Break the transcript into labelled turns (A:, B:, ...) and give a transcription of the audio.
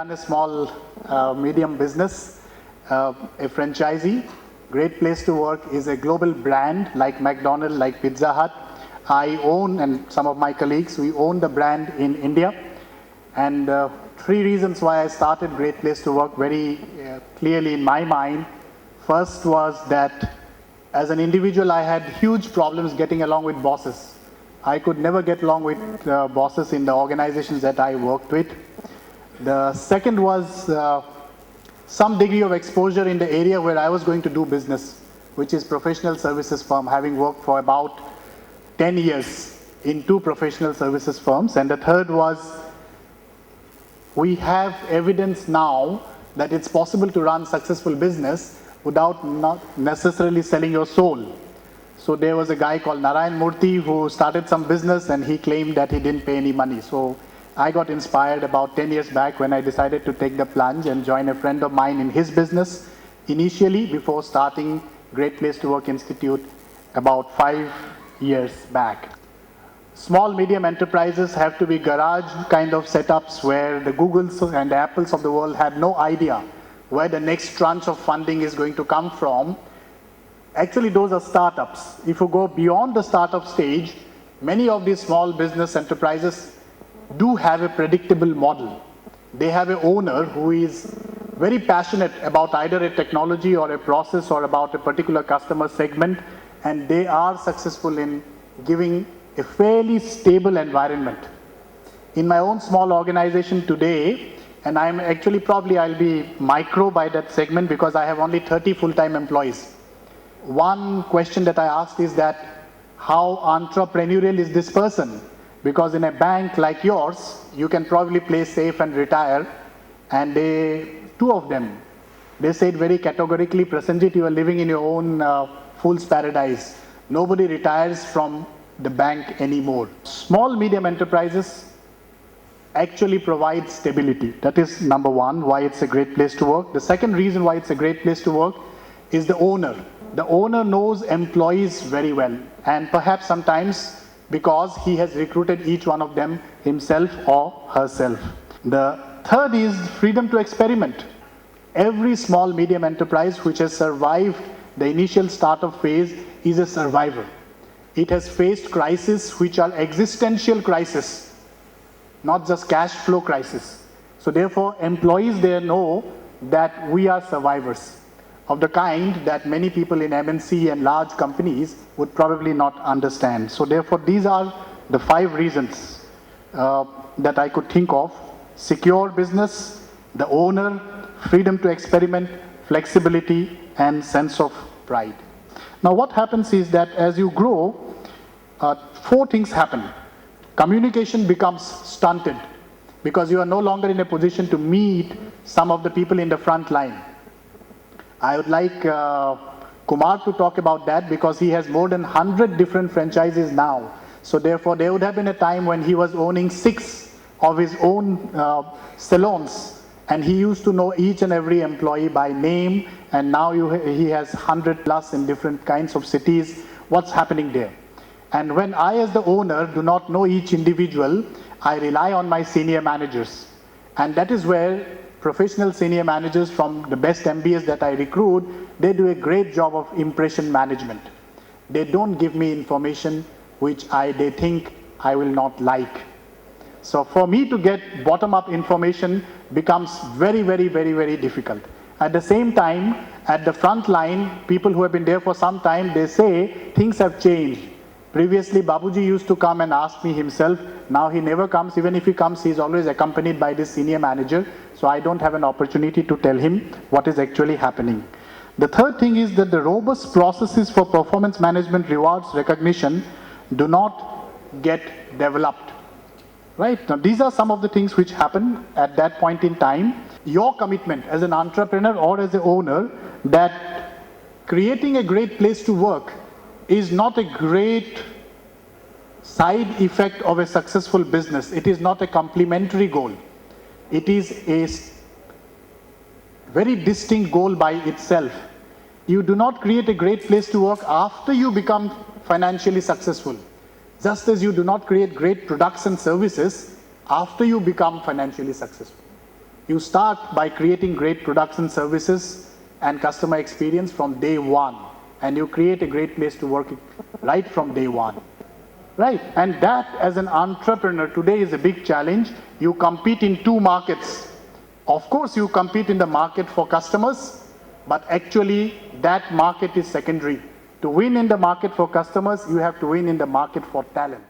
A: run a small, medium business, a franchisee. Great Place to Work is a global brand like McDonald's, like Pizza Hut. I own, and some of my colleagues, we own the brand in India. And three reasons why I started Great Place to Work very clearly in my mind. First was that as an individual, I had huge problems getting along with bosses. I could never get along with bosses in the organizations that I worked with. The second was some degree of exposure in the area where I was going to do business, which is professional services firm, having worked for about 10 years in 2 professional services firms. And the third was, we have evidence now that it's possible to run successful business without not necessarily selling your soul. So there was a guy called Narayan Murthy who started some business and he claimed that he didn't pay any money. So I got inspired about 10 years back when I decided to take the plunge and join a friend of mine in his business initially before starting Great Place to Work Institute about 5 years back. Small, medium enterprises have to be garage kind of setups where the Googles and the Apples of the world have no idea where the next tranche of funding is going to come from. Actually, those are startups. If you go beyond the startup stage, many of these small business enterprises do have a predictable model. They have an owner who is very passionate about either a technology or a process or about a particular customer segment, and they are successful in giving a fairly stable environment. In my own small organization today, and I'm actually probably I'll be micro by that segment because I have only 30 full-time employees. One question that I asked is that how entrepreneurial is this person? Because in a bank like yours, you can probably play safe and retire. And two of them, they said very categorically, Prasenjit, you are living in your own fool's paradise. Nobody retires from the bank anymore. Small, medium enterprises actually provide stability. That is number one, why it's a great place to work. The second reason why it's a great place to work is the owner. The owner knows employees very well, and perhaps sometimes because he has recruited each one of them himself or herself. The third is freedom to experiment. Every small, medium enterprise which has survived the initial startup phase is a survivor. It has faced crises which are existential crises, not just cash flow crisis. So therefore, employees there know that we are survivors of the kind that many people in MNC and large companies would probably not understand. So therefore, these are the 5 reasons that I could think of: secure business, the owner, freedom to experiment, flexibility, and sense of pride. Now what happens is that as you grow, 4 things happen. Communication becomes stunted because you are no longer in a position to meet some of the people in the front line. I would like Kumar to talk about that because he has more than 100 different franchises now. So therefore, there would have been a time when he was owning 6 of his own salons, and he used to know each and every employee by name, and now he has 100 plus in different kinds of cities. What's happening there? And when I as the owner do not know each individual, I rely on my senior managers. And that is where professional senior managers from the best MBAs that I recruit, they do a great job of impression management. They don't give me information which they think I will not like. So for me to get bottom-up information becomes very, very, very, very difficult. At the same time, at the front line, people who have been there for some time, they say things have changed. Previously, Babuji used to come and ask me himself. Now he never comes. Even if he comes, he's always accompanied by this senior manager. So I don't have an opportunity to tell him what is actually happening. The third thing is that the robust processes for performance management, rewards, recognition do not get developed. Right? Now, these are some of the things which happen at that point in time. Your commitment as an entrepreneur or as an owner that creating a great place to work is not a great side effect of a successful business. It is not a complementary goal. It is a very distinct goal by itself. You do not create a great place to work after you become financially successful. Just as you do not create great products and services after you become financially successful. You start by creating great products and services and customer experience from day one. And you create a great place to work right from day one. Right? And that, as an entrepreneur, today is a big challenge. You compete in two markets. Of course, you compete in the market for customers, but actually that market is secondary. To win in the market for customers, you have to win in the market for talent.